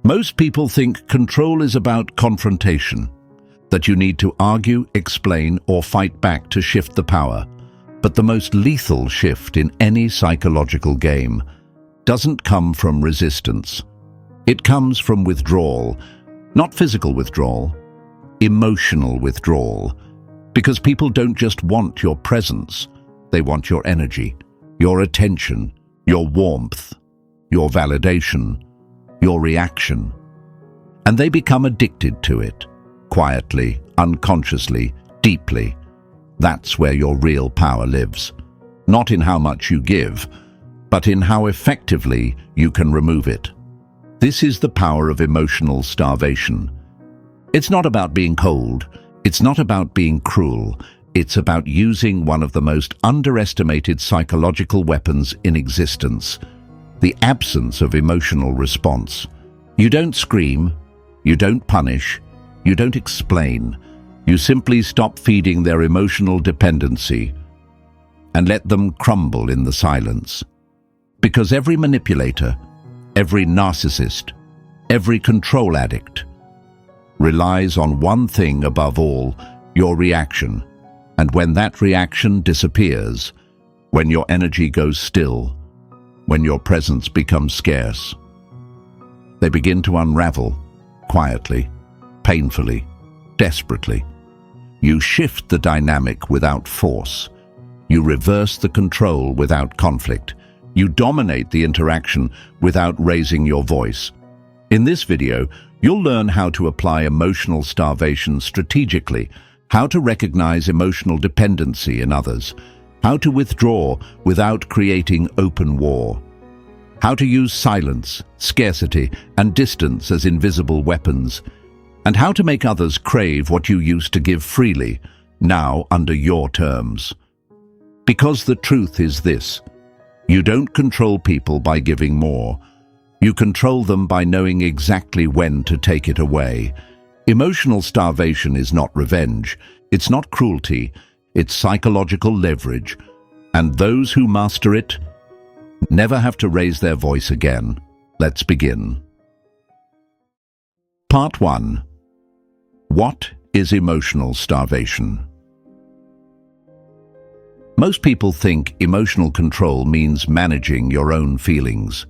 Most people think control is about confrontation, that you need to argue, explain, or fight back to shift the power. But the most lethal shift in any psychological game doesn't come from resistance. It comes from withdrawal, not physical withdrawal, emotional withdrawal. Because people don't just want your presence, they want your energy, your attention, your warmth, your validation, your reaction. And they become addicted to it, quietly, unconsciously, deeply. That's where your real power lives. Not in how much you give, but in how effectively you can remove it. This is the power of emotional starvation. It's not about being cold. It's not about being cruel. It's about using one of the most underestimated psychological weapons in existence, the absence of emotional response. You don't scream, you don't punish, you don't explain. You simply stop feeding their emotional dependency and let them crumble in the silence. Because every manipulator, every narcissist, every control addict relies on one thing above all, your reaction. And when that reaction disappears, when your energy goes still, when your presence becomes scarce, they begin to unravel, quietly, painfully, desperately. You shift the dynamic without force. You reverse the control without conflict. You dominate the interaction without raising your voice. In this video, you'll learn how to apply emotional starvation strategically, how to recognize emotional dependency in others, how to withdraw without creating open war, how to use silence, scarcity, and distance as invisible weapons, and how to make others crave what you used to give freely, now under your terms. Because the truth is this: you don't control people by giving more. You control them by knowing exactly when to take it away. Emotional starvation is not revenge. It's not cruelty. It's psychological leverage. And those who master it never have to raise their voice again. Let's begin. Part 1. What is emotional starvation? Most people think emotional control means managing your own feelings.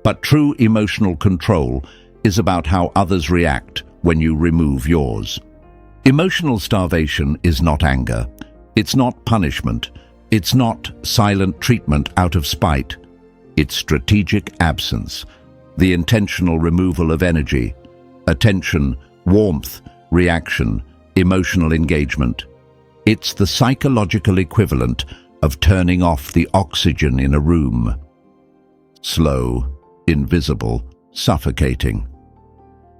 But true emotional control is about how others react when you remove yours. Emotional starvation is not anger. It's not punishment. It's not silent treatment out of spite. It's strategic absence, the intentional removal of energy, attention, warmth, reaction, emotional engagement. It's the psychological equivalent of turning off the oxygen in a room. Slow, invisible, suffocating.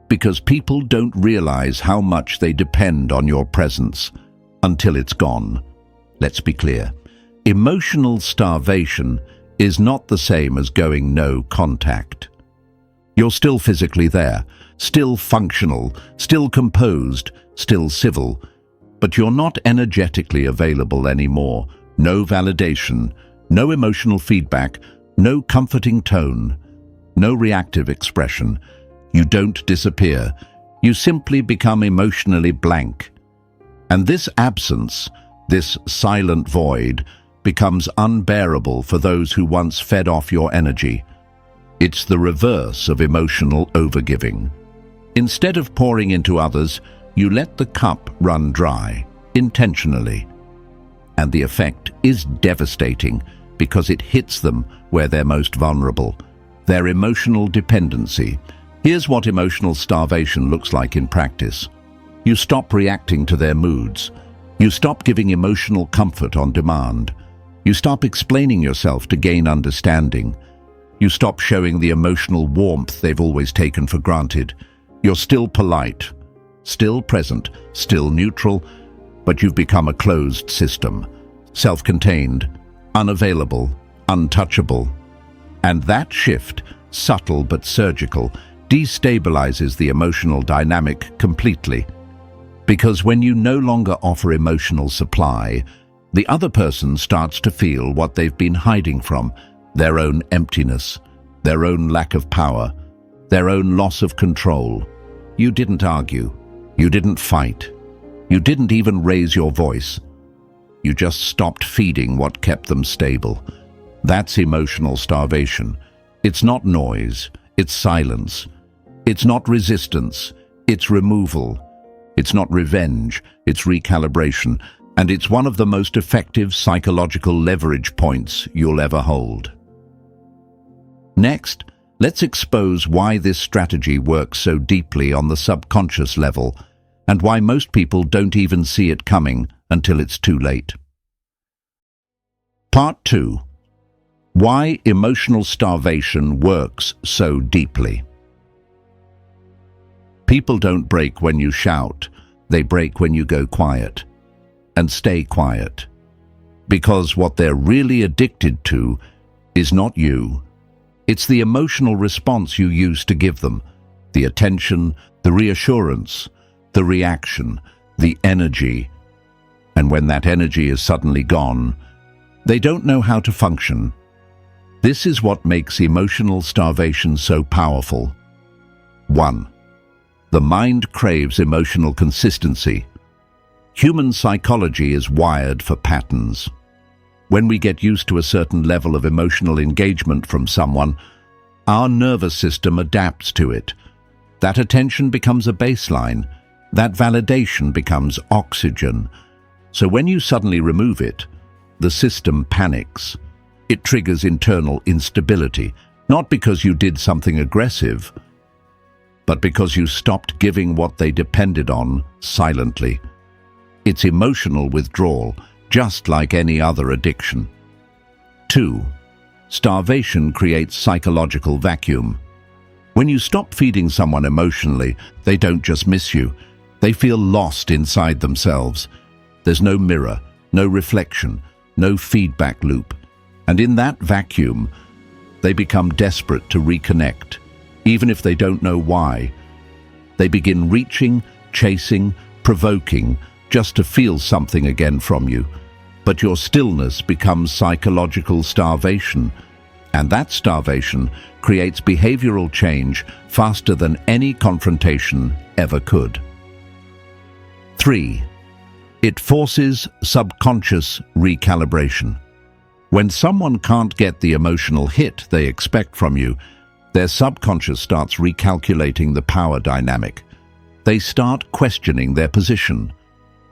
Because people don't realize how much they depend on your presence until it's gone. Let's be clear. Emotional starvation is not the same as going no contact. You're still physically there, still functional, still composed, still civil, but you're not energetically available anymore. No validation, no emotional feedback, no comforting tone, no reactive expression. You don't disappear. You simply become emotionally blank. And this absence, this silent void, becomes unbearable for those who once fed off your energy. It's the reverse of emotional overgiving. Instead of pouring into others, you let the cup run dry, intentionally. And the effect is devastating because it hits them where they're most vulnerable, their emotional dependency. Here's what emotional starvation looks like in practice. You stop reacting to their moods. You stop giving emotional comfort on demand. You stop explaining yourself to gain understanding. You stop showing the emotional warmth they've always taken for granted. You're still polite, still present, still neutral, but you've become a closed system, self-contained, unavailable, untouchable. And that shift, subtle but surgical, destabilizes the emotional dynamic completely. Because when you no longer offer emotional supply, the other person starts to feel what they've been hiding from, their own emptiness, their own lack of power, their own loss of control. You didn't argue. You didn't fight. You didn't even raise your voice. You just stopped feeding what kept them stable. That's emotional starvation. It's not noise. It's silence. It's not resistance. It's removal. It's not revenge. It's recalibration. And it's one of the most effective psychological leverage points you'll ever hold. Next, let's expose why this strategy works so deeply on the subconscious level and why most people don't even see it coming until it's too late. Part 2. Why emotional starvation works so deeply. People don't break when you shout. They break when you go quiet. And stay quiet. Because what they're really addicted to is not you. It's the emotional response you use to give them. The attention, the reassurance, the reaction, the energy. And when that energy is suddenly gone, they don't know how to function. This is what makes emotional starvation so powerful. 1. The mind craves emotional consistency. Human psychology is wired for patterns. When we get used to a certain level of emotional engagement from someone, our nervous system adapts to it. That attention becomes a baseline. That validation becomes oxygen. So when you suddenly remove it, the system panics. It triggers internal instability, not because you did something aggressive, but because you stopped giving what they depended on silently. It's emotional withdrawal, just like any other addiction. 2. Starvation creates psychological vacuum. When you stop feeding someone emotionally, they don't just miss you. They feel lost inside themselves. There's no mirror, no reflection, no feedback loop. And in that vacuum, they become desperate to reconnect, even if they don't know why. They begin reaching, chasing, provoking, just to feel something again from you. But your stillness becomes psychological starvation, and that starvation creates behavioral change faster than any confrontation ever could. 3. It forces subconscious recalibration. When someone can't get the emotional hit they expect from you, their subconscious starts recalculating the power dynamic. They start questioning their position.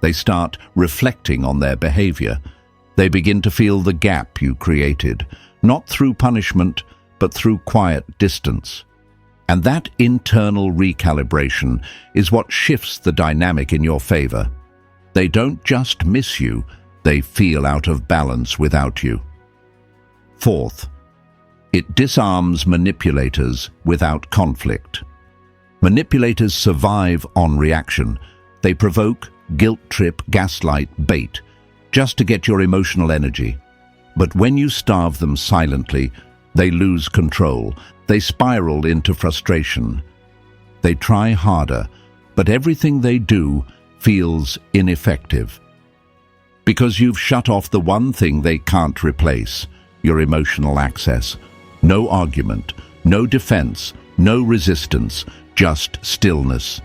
They start reflecting on their behavior. They begin to feel the gap you created, not through punishment, but through quiet distance. And that internal recalibration is what shifts the dynamic in your favor. They don't just miss you, they feel out of balance without you. 4th, it disarms manipulators without conflict. Manipulators survive on reaction. They provoke, guilt trip, gaslight, bait, just to get your emotional energy. But when you starve them silently, they lose control. They spiral into frustration. They try harder, but everything they do feels ineffective. Because you've shut off the one thing they can't replace, your emotional access. No argument, no defense, no resistance, just stillness.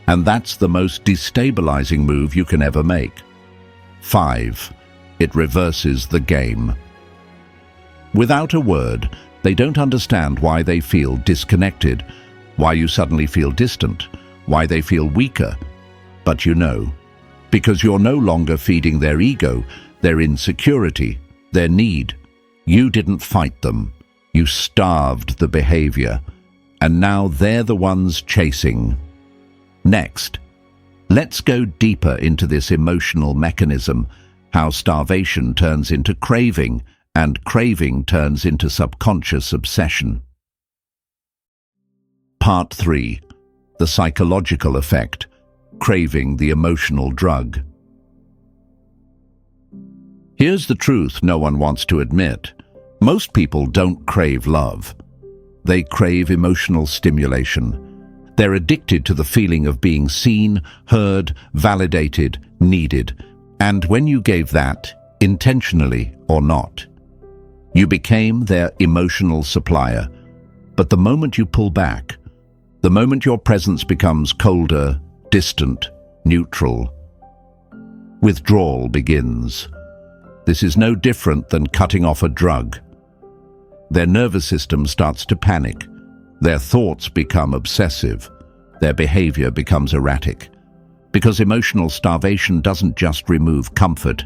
And that's the most destabilizing move you can ever make. 5. It reverses the game. Without a word, they don't understand why they feel disconnected, why you suddenly feel distant, why they feel weaker. But you know, because you're no longer feeding their ego, their insecurity, their need. You didn't fight them. You starved the behavior. And now they're the ones chasing. Next, let's go deeper into this emotional mechanism, how starvation turns into craving, and craving turns into subconscious obsession. Part 3. The psychological effect, craving the emotional drug. Here's the truth no one wants to admit. Most people don't crave love. They crave emotional stimulation. They're addicted to the feeling of being seen, heard, validated, needed. And when you gave that, intentionally or not, you became their emotional supplier. But the moment you pull back, The moment your presence becomes colder, distant, neutral, withdrawal begins. This is no different than cutting off a drug. Their nervous system starts to panic. Their thoughts become obsessive. Their behavior becomes erratic. Because emotional starvation doesn't just remove comfort.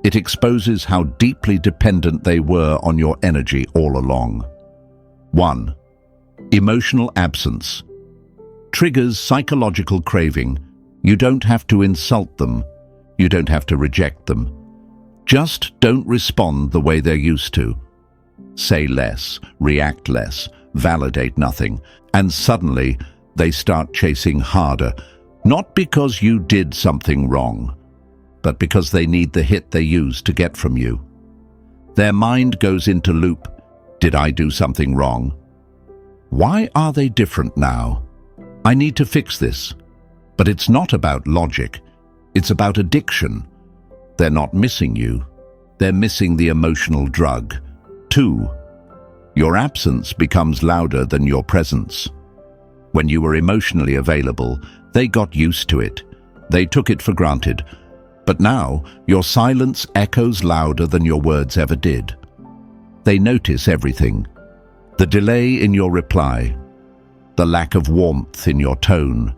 It exposes how deeply dependent they were on your energy all along. 1. Emotional absence. Triggers psychological craving. You don't have to insult them. You don't have to reject them. Just don't respond the way they're used to. Say less, react less, validate nothing, and suddenly they start chasing harder, not because you did something wrong, but because they need the hit they use to get from you. Their mind goes into loop. Did I do something wrong? Why are they different now? I need to fix this. But it's not about logic. It's about addiction. They're not missing you. They're missing the emotional drug. 2. Your absence becomes louder than your presence. When you were emotionally available, they got used to it. They took it for granted. But now, your silence echoes louder than your words ever did. They notice everything. The delay in your reply, the lack of warmth in your tone,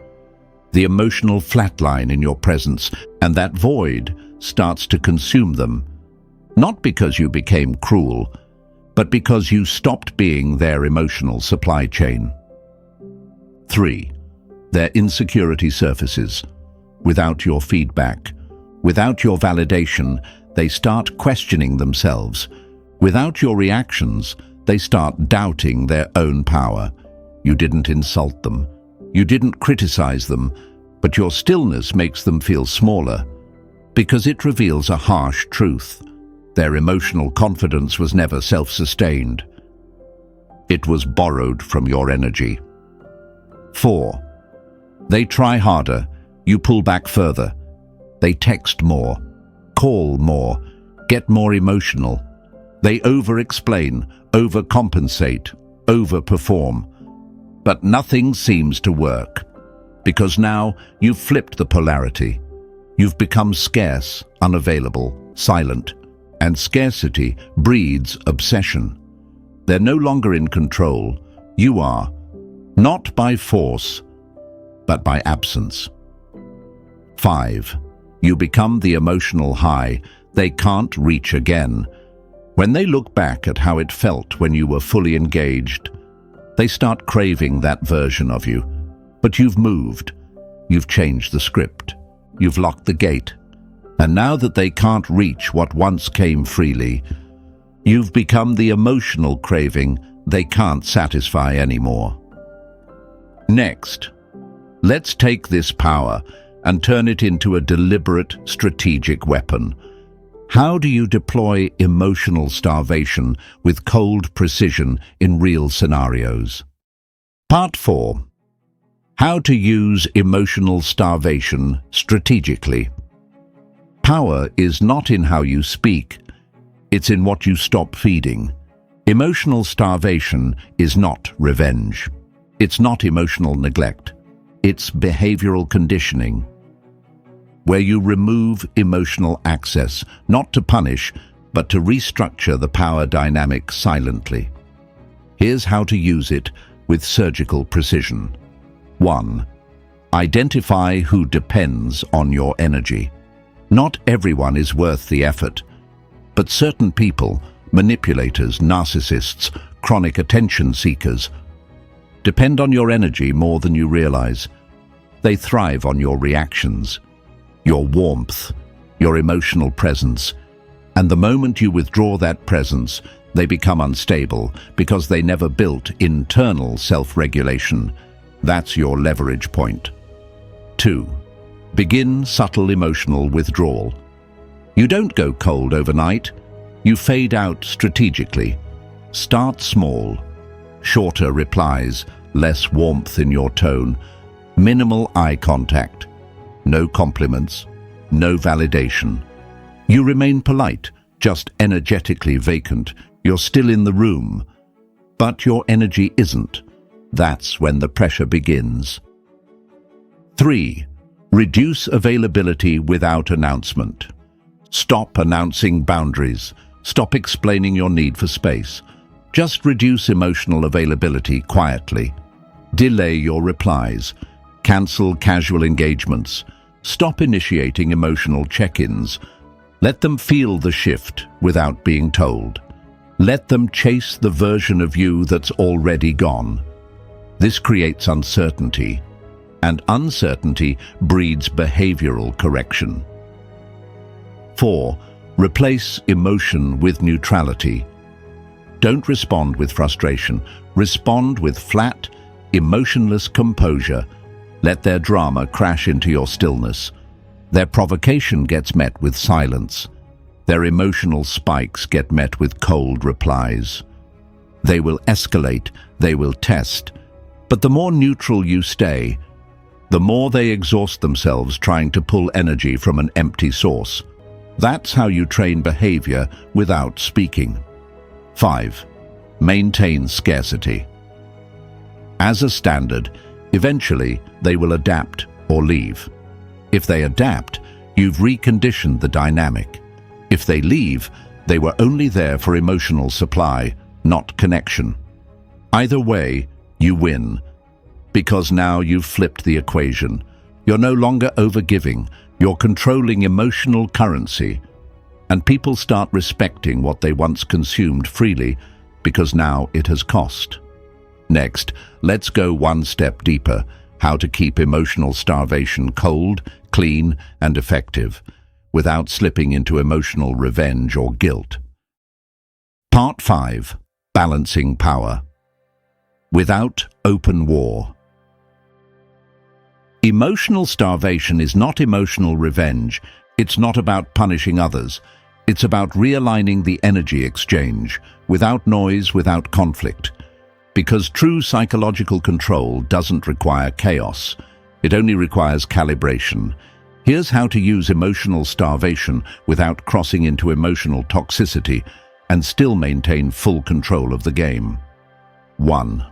the emotional flatline in your presence, and that void starts to consume them. Not because you became cruel, but because you stopped being their emotional supply chain. 3. Their insecurity surfaces. Without your feedback, without your validation, they start questioning themselves. Without your reactions, they start doubting their own power. You didn't insult them. You didn't criticize them, but your stillness makes them feel smaller, because it reveals a harsh truth. Their emotional confidence was never self-sustained. It was borrowed from your energy. 4. They try harder. You pull back further. They text more, call more, get more emotional. They over-explain, overcompensate, overperform. But nothing seems to work, because now you've flipped the polarity. You've become scarce, unavailable, silent, and scarcity breeds obsession. They're no longer in control. You are, not by force, but by absence. 5. You become the emotional high they can't reach again. When they look back at how it felt when you were fully engaged, they start craving that version of you. But you've moved. You've changed the script. You've locked the gate. And now that they can't reach what once came freely, you've become the emotional craving they can't satisfy anymore. Next, let's take this power and turn it into a deliberate, strategic weapon. How do you deploy emotional starvation with cold precision in real scenarios? Part 4. How to use emotional starvation strategically. Power is not in how you speak, it's in what you stop feeding. Emotional starvation is not revenge. It's not emotional neglect. It's behavioral conditioning, where you remove emotional access, not to punish, but to restructure the power dynamic silently. Here's how to use it with surgical precision. 1. Identify who depends on your energy. Not everyone is worth the effort, but certain people, manipulators, narcissists, chronic attention seekers, depend on your energy more than you realize. They thrive on your reactions, your warmth, your emotional presence, and the moment you withdraw that presence, they become unstable because they never built internal self-regulation. That's your leverage point. 2. Begin subtle emotional withdrawal. You don't go cold overnight. You fade out strategically. Start small. Shorter replies, less warmth in your tone, minimal eye contact, no compliments, no validation. You remain polite, just energetically vacant. You're still in the room, but your energy isn't. That's when the pressure begins. 3. Reduce availability without announcement. Stop announcing boundaries. Stop explaining your need for space. Just reduce emotional availability quietly. Delay your replies. Cancel casual engagements. Stop initiating emotional check-ins. Let them feel the shift without being told. Let them chase the version of you that's already gone. This creates uncertainty, and uncertainty breeds behavioral correction. 4. Replace emotion with neutrality. Don't respond with frustration. Respond with flat, emotionless composure. Let their drama crash into your stillness. Their provocation gets met with silence. Their emotional spikes get met with cold replies. They will escalate, they will test. But the more neutral you stay, the more they exhaust themselves trying to pull energy from an empty source. That's how you train behavior without speaking. 5. Maintain scarcity. As a standard, eventually they will adapt or leave. If they adapt, you've reconditioned the dynamic. If they leave, they were only there for emotional supply, not connection. Either way, you win, because now you've flipped the equation. You're no longer overgiving, you're controlling emotional currency, and people start respecting what they once consumed freely because now it has cost. Next, let's go one step deeper: how to keep emotional starvation cold, clean, and effective, without slipping into emotional revenge or guilt. Part 5. Balancing power. Without open war. Emotional starvation is not emotional revenge. It's not about punishing others. It's about realigning the energy exchange, without noise, without conflict. Because true psychological control doesn't require chaos. It only requires calibration. Here's how to use emotional starvation without crossing into emotional toxicity and still maintain full control of the game. 1.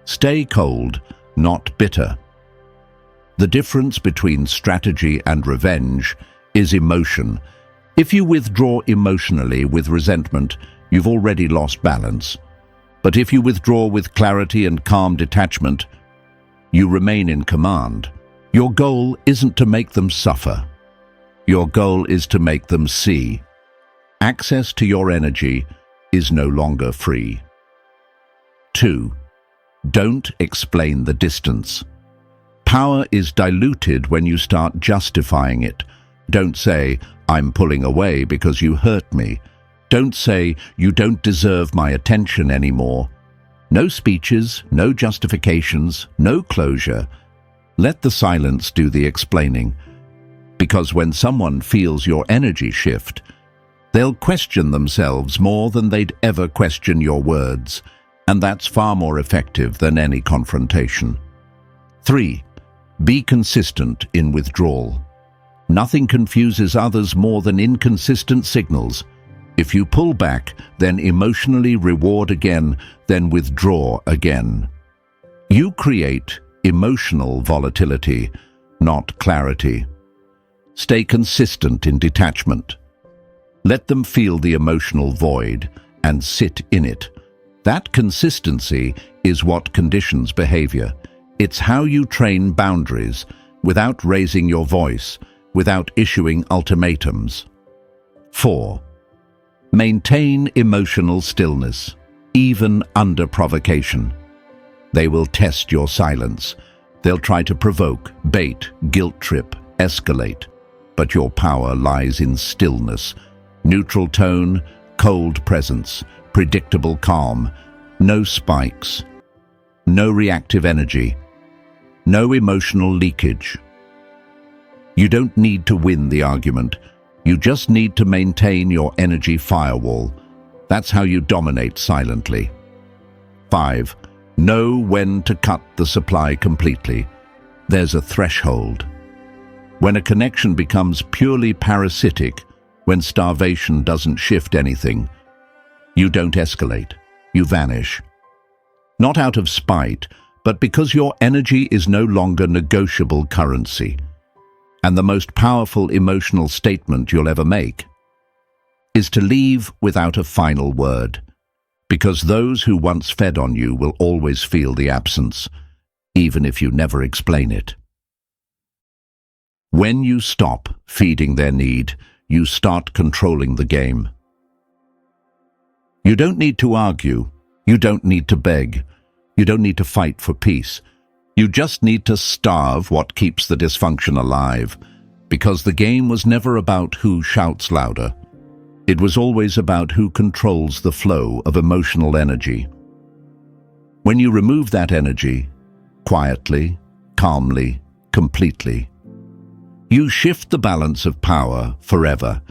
Stay cold, not bitter. The difference between strategy and revenge is emotion. If you withdraw emotionally with resentment, you've already lost balance. But if you withdraw with clarity and calm detachment, you remain in command. Your goal isn't to make them suffer. Your goal is to make them see. Access to your energy is no longer free. 2. Don't explain the distance. Power is diluted when you start justifying it. Don't say, "I'm pulling away because you hurt me." Don't say, "You don't deserve my attention anymore." No speeches, no justifications, no closure. Let the silence do the explaining. Because when someone feels your energy shift, they'll question themselves more than they'd ever question your words, and that's far more effective than any confrontation. 3. Be consistent in withdrawal. Nothing confuses others more than inconsistent signals. If you pull back, then emotionally reward again, then withdraw again. You create emotional volatility, not clarity. Stay consistent in detachment. Let them feel the emotional void and sit in it. That consistency is what conditions behavior. It's how you train boundaries without raising your voice, without issuing ultimatums. 4. Maintain emotional stillness, even under provocation. They will test your silence. They'll try to provoke, bait, guilt trip, escalate. But your power lies in stillness, neutral tone, cold presence, predictable calm, no spikes, no reactive energy, no emotional leakage. You don't need to win the argument. You just need to maintain your energy firewall. That's how you dominate silently. 5. Know when to cut the supply completely. There's a threshold. When a connection becomes purely parasitic, when starvation doesn't shift anything, you don't escalate, you vanish. Not out of spite, but because your energy is no longer negotiable currency. And the most powerful emotional statement you'll ever make is to leave without a final word, because those who once fed on you will always feel the absence, even if you never explain it. When you stop feeding their need, you start controlling the game. You don't need to argue. You don't need to beg. You don't need to fight for peace. You just need to starve what keeps the dysfunction alive, because the game was never about who shouts louder. It was always about who controls the flow of emotional energy. When you remove that energy, quietly, calmly, completely, you shift the balance of power forever.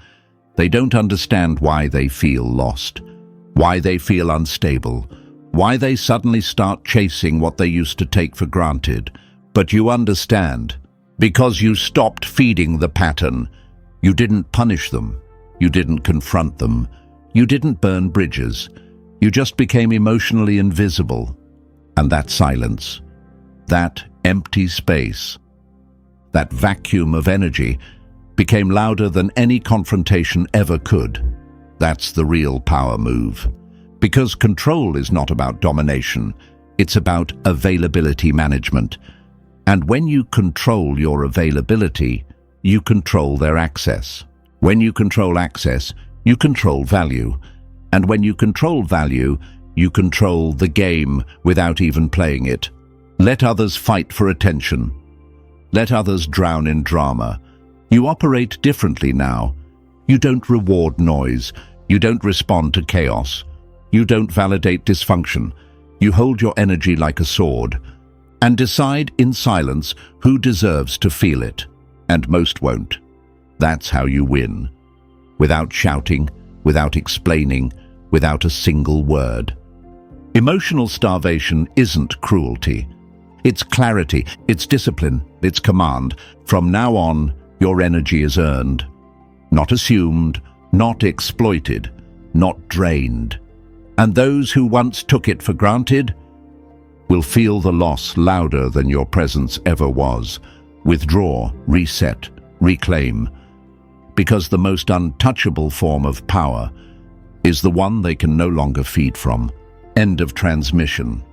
They don't understand why they feel lost, why they feel unstable, why they suddenly start chasing what they used to take for granted. But you understand, because you stopped feeding the pattern. You didn't punish them. You didn't confront them. You didn't burn bridges. You just became emotionally invisible. And that silence, that empty space, that vacuum of energy became louder than any confrontation ever could. That's the real power move. Because control is not about domination, it's about availability management. And when you control your availability, you control their access. When you control access, you control value. And when you control value, you control the game without even playing it. Let others fight for attention. Let others drown in drama. You operate differently now. You don't reward noise. You don't respond to chaos. You don't validate dysfunction. You hold your energy like a sword and decide in silence who deserves to feel it, and most won't. That's how you win. Without shouting, without explaining, without a single word. Emotional starvation isn't cruelty. It's clarity, it's discipline, it's command. From now on, your energy is earned. Not assumed, not exploited, not drained. And those who once took it for granted will feel the loss louder than your presence ever was. Withdraw, reset, reclaim. Because the most untouchable form of power is the one they can no longer feed from. End of transmission.